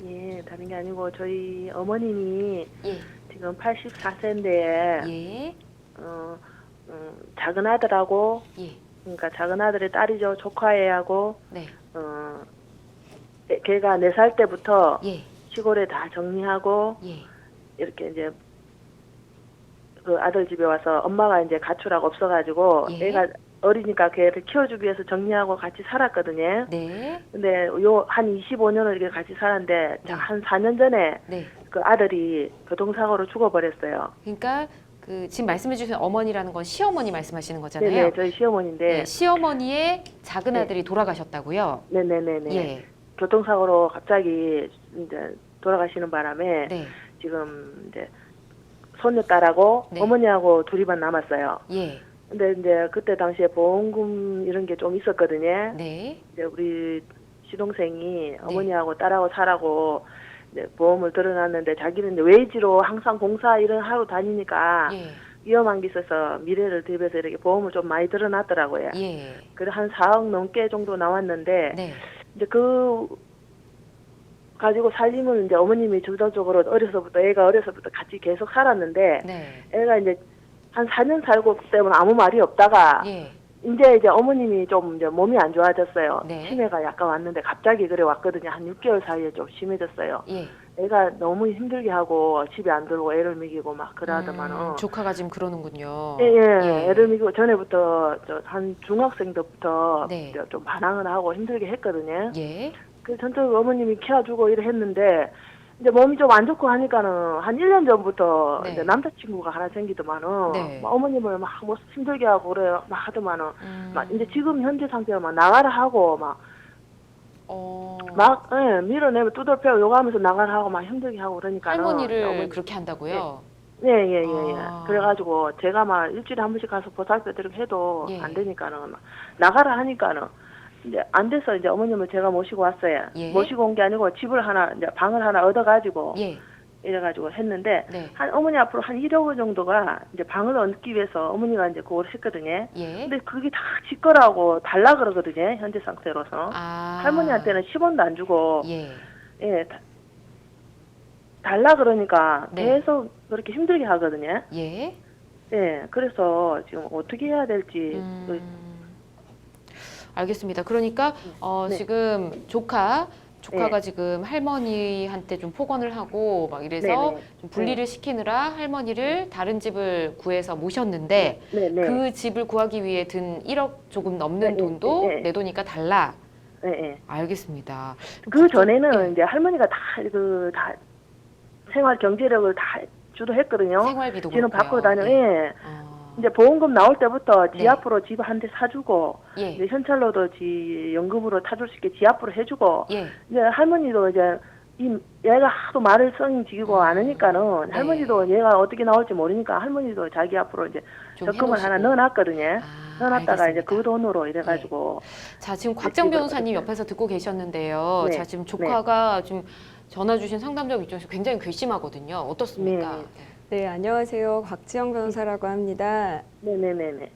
예, 다른 게 아니고 저희 어머님이 예. 지금 84세인데 예. 어, 작은 아들하고 예. 그러니까 작은 아들의 딸이죠. 조카애하고 네. 걔가 4살 때부터 예. 시골에 다 정리하고 예. 이렇게 이제 그 아들 집에 와서 엄마가 이제 가출하고 없어가지고 예. 애가 어리니까 걔를 키워주기 위해서 정리하고 같이 살았거든요. 네. 근데 요 한 25년을 이렇게 같이 살았는데 네. 한 4년 전에 네. 그 아들이 교통사고로 죽어버렸어요. 그러니까 그 지금 말씀해 주신 어머니라는 건 시어머니 말씀하시는 거잖아요. 네네, 저희 시어머니인데. 네, 시어머니의 작은 네. 아들이 돌아가셨다고요? 네네네네. 예. 교통사고로 갑자기 이제 돌아가시는 바람에 네. 지금 이제 손녀딸하고 네. 어머니하고 둘이만 남았어요. 예. 근데 이제 그때 당시에 보험금 이런 게 좀 있었거든요. 네. 이제 우리 시동생이 어머니하고 딸하고 사라고 이제 보험을 들어놨는데 자기는 이제 외지로 항상 봉사 일을 하러 다니니까 예. 위험한 게 있어서 미래를 대비해서 이렇게 보험을 좀 많이 들어놨더라고요. 예. 그래 한 4억 넘게 정도 나왔는데 네. 이제 그 가지고 살림을 이제 어머님이 주도적으로 애가 어려서부터 같이 계속 살았는데 네. 애가 이제 한 4년 살고 때문에 아무 말이 없다가 예. 이제 어머님이 좀 이제 몸이 안 좋아졌어요. 네. 치매가 약간 왔는데 갑자기 그래 왔거든요. 한 6개월 사이에 좀 심해졌어요. 예. 애가 너무 힘들게 하고 집에 안 들고 애를 먹이고 막 그러더만은. 조카가 지금 그러는군요. 예, 예. 애를 먹이고 전에부터 한 중학생 때부터 네. 이제 좀 반항을 하고 힘들게 했거든요. 예. 그 전적 어머님이 키워주고 이래 했는데 이제 몸이 좀 안 좋고 하니까는 한 1년 전부터 네. 이제 남자친구가 하나 생기더만은 네. 막 어머님을 막 뭐 힘들게 하고 그래 막 하더만은 막 이제 음. 지금 현재 상태로 막 나가라 하고 막 밀어내면 두들펴고 요가하면서 나가라 하고 막 힘들게 하고 그러니까는 할머니를 어머니- 그렇게 한다고요? 예. 아. 그래가지고 제가 막 일주일에 한 번씩 가서 보살펴드리고 해도 예. 안 되니까는 막 나가라 하니까는 이제 안 돼서 이제 어머님을 제가 모시고 왔어요. 예. 모시고 온 게 아니고 집을 하나 이제 방을 하나 얻어가지고 예. 이래가지고 했는데 네. 한 어머니 앞으로 한 1억 원 정도가 이제 방을 얻기 위해서 어머니가 이제 그걸 했거든요. 예. 근데 그게 다 지 거라고 달라 그러거든요. 현재 상태로서. 아. 할머니한테는 10원도 안 주고 예. 예 달라 그러니까 네. 계속 그렇게 힘들게 하거든요. 예. 예, 그래서 지금 어떻게 해야 될지. 알겠습니다. 그러니까 네. 지금 조카가 지금 할머니한테 좀 폭언을 하고 막 이래서 네네. 좀 분리를 시키느라 할머니를 다른 집을 구해서 모셨는데 네네. 그 집을 구하기 위해 든 1억 조금 넘는 네네. 돈도 네. 내 돈이니까 달라. 예. 알겠습니다. 그 전에는 예. 이제 할머니가 다 생활 경제력을 다 주도했거든요. 생활비도 지는 그렇고요. 받고 다녀. 예. 어. 이제 보험금 나올 때부터 지 네. 앞으로 집 한 대 사주고 예. 이제 현찰로도 지 연금으로 타줄 수 있게 지 앞으로 해주고 예. 이제 할머니도 이제 얘가 하도 말을 성지고 안 하니까는 네. 할머니도 얘가 어떻게 나올지 모르니까 할머니도 자기 앞으로 이제 좀 적금을 해놓으시고. 하나 넣어놨거든요. 넣어놨다가 알겠습니다. 이제 그 돈으로 이래가지고 자, 지금 곽정 집을 변호사님 얻었어요. 옆에서 듣고 계셨는데요. 네. 자, 지금 조카가 지금 전화 주신 상담자 입장에서 굉장히 괘씸하거든요. 어떻습니까? 네, 안녕하세요. 곽지영 변호사라고 합니다. 네네네네.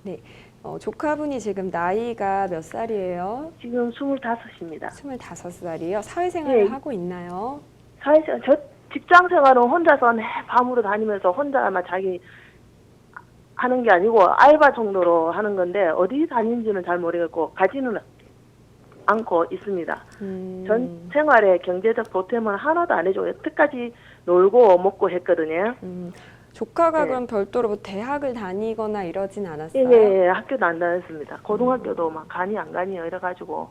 조카분이 지금 나이가 몇 살이에요? 지금 25입니다. 25살이요. 사회생활을 네. 하고 있나요? 저 직장 생활은 혼자서 내 밤으로 다니면서 혼자만 자기 하는 게 아니고 알바 정도로 하는 건데 어디 다니는지는 잘 모르겠고 가지는 않고 있습니다. 전 생활에 경제적 보탬은 하나도 안 해줘요. 여태까지 놀고 먹고 했거든요. 조카가 네. 그럼 별도로 뭐 대학을 다니거나 이러진 않았어요? 예, 학교도 안 다녔습니다. 고등학교도 막 가니 안 가니 이래가지고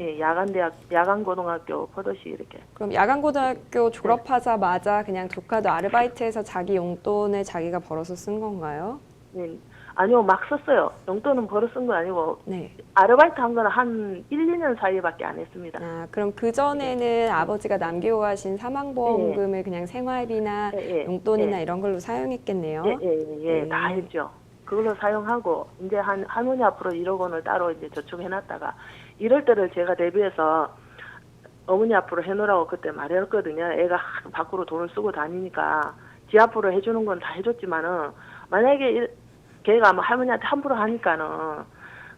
예, 야간 고등학교 버젓이 이렇게. 그럼 야간고등학교 졸업하자마자 그냥 조카도 아르바이트해서 자기 용돈을 자기가 벌어서 쓴 건가요? 네. 아니요, 막 썼어요. 용돈은 벌어 쓴 건 아니고 네. 아르바이트 한 건 한 1, 2년 사이에밖에 안 했습니다. 아, 그럼 그 전에는 아버지가 남기고 가신 사망보험금을 그냥 생활비나 용돈이나 이런 걸로 사용했겠네요. 예, 다 했죠. 그걸로 사용하고 이제 할머니 앞으로 1억 원을 따로 이제 저축해놨다가 이럴 때를 제가 대비해서 어머니 앞으로 해놓으라고 그때 말했거든요. 애가 하도 밖으로 돈을 쓰고 다니니까 지 앞으로 해주는 건 다 해줬지만은 만약에 걔가 뭐 할머니한테 함부로 하니까는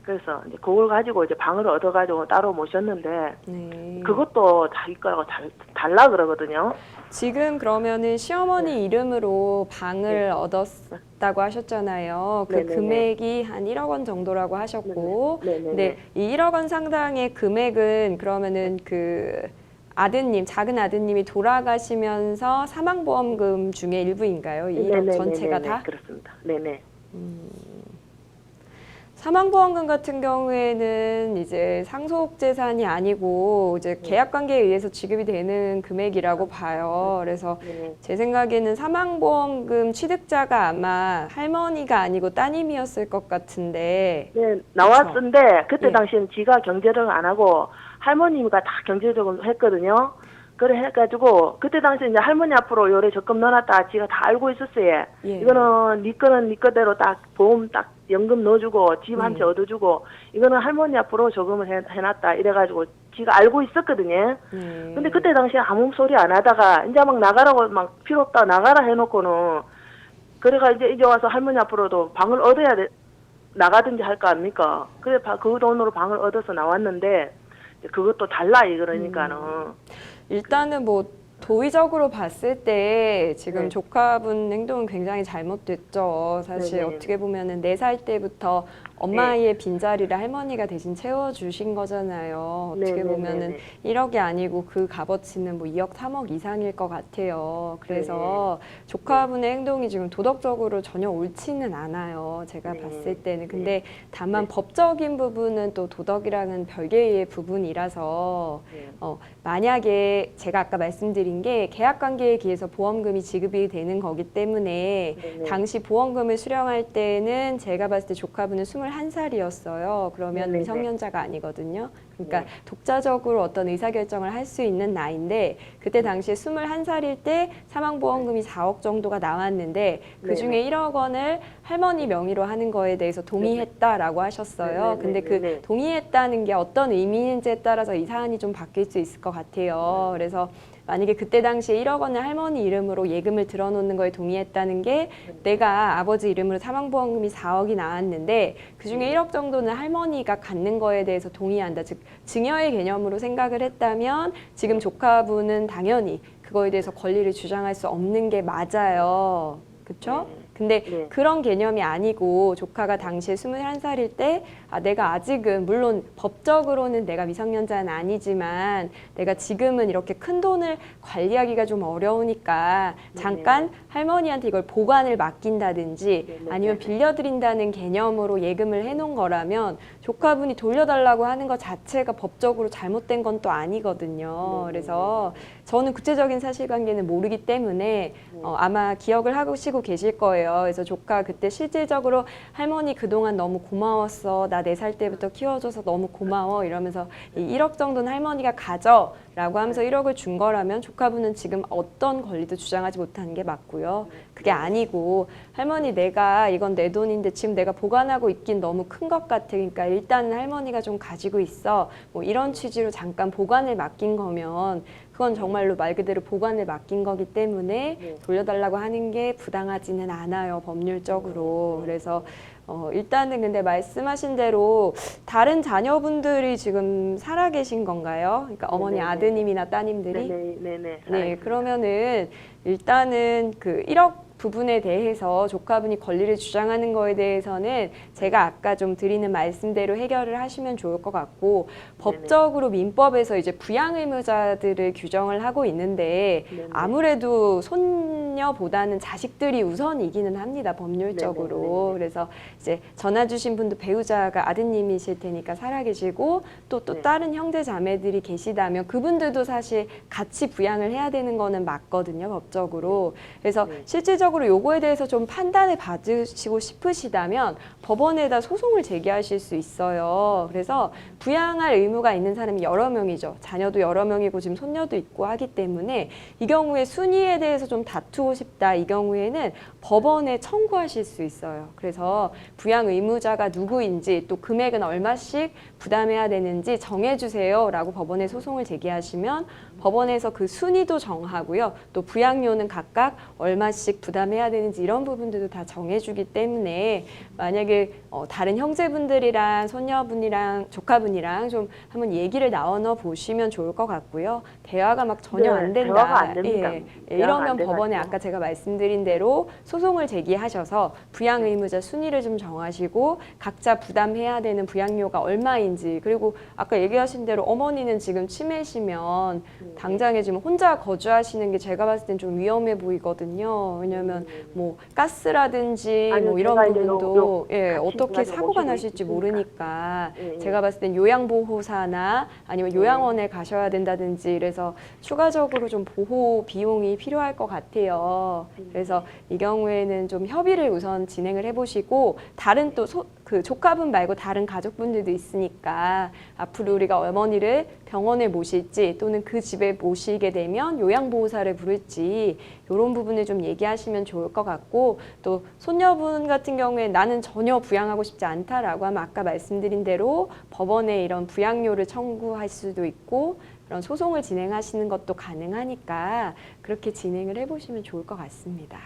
그래서 이제 그걸 가지고 이제 방을 얻어가지고 따로 모셨는데 네. 그것도 자기 거하고 달라 그러거든요. 지금 그러면은 시어머니 이름으로 방을 네. 얻었다고 하셨잖아요. 그 네네네. 금액이 한 1억 원 정도라고 하셨고, 네네네. 근데 이 1억 원 상당의 금액은 그러면은 그 아드님, 작은 아드님이 돌아가시면서 사망보험금 중에 일부인가요? 이 1억 전체가 다? 그렇습니다. 네네. 사망보험금 같은 경우에는 이제 상속 재산이 아니고 이제 계약 관계에 의해서 지급이 되는 금액이라고 봐요. 그래서 네네. 제 생각에는 사망보험금 취득자가 아마 할머니가 아니고 따님이었을 것 같은데. 네, 나왔는데 그때 예. 당시에는 지가 경제를 안 하고 할머니가 다 경제적으로 했거든요. 그래 해가지고 그때 당시에 이제 할머니 앞으로 요래 적금 넣어놨다 지가 다 알고 있었어요. 예. 이거는 네 거는 네 거대로 딱 보험 딱 연금 넣어주고 집 한 채 네. 얻어주고 이거는 할머니 앞으로 저금을 해놨다 이래가지고 지가 알고 있었거든요. 네. 근데 그때 당시에 아무 소리 안 하다가 이제 막 나가라고 막 필요 없다 나가라 해놓고는 그래가 이제 와서 할머니 앞으로도 방을 얻어야 돼. 나가든지 할 거 아닙니까? 그래 그 돈으로 방을 얻어서 나왔는데 그것도 달라 이러니까는 일단은 뭐 도의적으로 봤을 때 지금 네. 조카분 행동은 굉장히 잘못됐죠. 사실 네네. 어떻게 보면은 4살 때부터 엄마의 빈자리를 할머니가 대신 채워주신 거잖아요. 어떻게 네네네네. 보면은 1억이 아니고 그 값어치는 뭐 2억, 3억 이상일 것 같아요. 그래서 조카분의 행동이 지금 도덕적으로 전혀 옳지는 않아요. 제가 네. 봤을 때는. 근데 다만 네. 법적인 부분은 또 도덕이랑은 별개의 부분이라서 네. 만약에 제가 아까 말씀드린 게 계약 관계에 기해서 보험금이 지급이 되는 거기 때문에 네네. 당시 보험금을 수령할 때는 제가 봤을 때 조카분은 21살이었어요. 그러면 네네네. 미성년자가 아니거든요. 그러니까 네. 독자적으로 어떤 의사결정을 할 수 있는 나이인데 그때 당시에 21살일 때 사망보험금이 4억 정도가 나왔는데 그중에 네네. 1억 원을 할머니 명의로 하는 거에 대해서 동의했다라고 하셨어요. 네네네네. 근데 그 동의했다는 게 어떤 의미인지에 따라서 이 사안이 좀 바뀔 수 있을 것 같아요. 그래서 만약에 그때 당시에 1억 원을 할머니 이름으로 예금을 들어놓는 거에 동의했다는 게 내가 아버지 이름으로 사망보험금이 4억이 나왔는데 그중에 1억 정도는 할머니가 갖는 거에 대해서 동의한다. 즉 증여의 개념으로 생각을 했다면 지금 조카분은 당연히 그거에 대해서 권리를 주장할 수 없는 게 맞아요. 그렇죠? 근데 네. 그런 개념이 아니고 조카가 당시에 21살일 때 내가 아직은 물론 법적으로는 내가 미성년자는 아니지만 내가 지금은 이렇게 큰 돈을 관리하기가 좀 어려우니까 잠깐 할머니한테 이걸 보관을 맡긴다든지 아니면 빌려드린다는 개념으로 예금을 해놓은 거라면 조카분이 돌려달라고 하는 것 자체가 법적으로 잘못된 건 또 아니거든요. 그래서 저는 구체적인 사실관계는 모르기 때문에 아마 기억을 하시고 계실 거예요. 그래서 조카 그때 실질적으로 할머니 그동안 너무 고마웠어. 나 4살 때부터 키워줘서 너무 고마워. 이러면서 이 1억 정도는 할머니가 가져. 라고 하면서 1억을 준 거라면 조카분은 지금 어떤 권리도 주장하지 못하는 게 맞고요. 그게 아니고 할머니 내가 이건 내 돈인데 지금 내가 보관하고 있긴 너무 큰 것 같아. 그러니까 일단은 할머니가 좀 가지고 있어. 뭐 이런 취지로 잠깐 보관을 맡긴 거면 그건 정말로 말 그대로 보관을 맡긴 거기 때문에 돌려달라고 하는 게 부당하지는 않아요. 법률적으로. 그래서 일단은 근데 말씀하신 대로 다른 자녀분들이 지금 살아 계신 건가요? 그러니까 어머니 네네네. 아드님이나 따님들이? 네네. 네, 그러면은 일단은 그 1억 부분에 대해서 조카분이 권리를 주장하는 거에 대해서는 제가 아까 좀 드리는 말씀대로 해결을 하시면 좋을 것 같고 법적으로 민법에서 이제 부양 의무자들을 규정을 하고 있는데 아무래도 손녀보다는 자식들이 우선이기는 합니다. 법률적으로. 그래서 이제 전화 주신 분도 배우자가 아드님이실 테니까 살아계시고 또 다른 형제 자매들이 계시다면 그분들도 사실 같이 부양을 해야 되는 거는 맞거든요. 법적으로. 그래서 실질적으로 요거에 대해서 좀 판단을 받으시고 싶으시다면 법원에다 소송을 제기하실 수 있어요. 그래서 부양할 의무가 있는 사람이 여러 명이죠. 자녀도 여러 명이고 지금 손녀도 있고 하기 때문에 이 경우에 순위에 대해서 좀 다투고 싶다. 이 경우에는 법원에 청구하실 수 있어요. 그래서 부양 의무자가 누구인지 또 금액은 얼마씩 부담해야 되는지 정해주세요라고 법원에 소송을 제기하시면 법원에서 그 순위도 정하고요. 또 부양료는 각각 얼마씩 부담해야 되는지 이런 부분들도 다 정해주기 때문에 만약에 다른 형제분들이랑 손녀분이랑 조카분이랑 좀 한번 얘기를 나눠 보시면 좋을 것 같고요. 대화가 막 전혀 네, 안 된다. 대화가 안 됩니다. 예, 대화가 이러면 안 법원에 돼가지고. 아까 제가 말씀드린 대로 소송을 제기하셔서 부양 의무자 순위를 좀 정하시고 각자 부담해야 되는 부양료가 얼마인지 그리고 아까 얘기하신 대로 어머니는 지금 치매시면 당장에 지금 혼자 거주하시는 게 제가 봤을 땐 좀 위험해 보이거든요. 왜냐하면 뭐 가스라든지 아니요, 뭐 이런 제가 이제 부분도 예, 같이 어떻게 가지고 사고가 모시고 나실지 있으니까. 모르니까 예, 예. 제가 봤을 땐 요양보호사나 아니면 요양원에 가셔야 된다든지 그래서 추가적으로 좀 보호 비용이 필요할 것 같아요. 그래서 이 경우에는 좀 협의를 우선 진행을 해보시고 다른 또 그 조카분 말고 다른 가족분들도 있으니까 앞으로 우리가 어머니를 병원에 모실지 또는 그 집에 모시게 되면 요양보호사를 부를지 이런 부분을 좀 얘기하시면 좋을 것 같고 또 손녀분 같은 경우에 나는 전혀 부양하고 싶지 않다라고 하면 아까 말씀드린 대로 법원에 이런 부양료를 청구할 수도 있고 그런 소송을 진행하시는 것도 가능하니까 그렇게 진행을 해보시면 좋을 것 같습니다.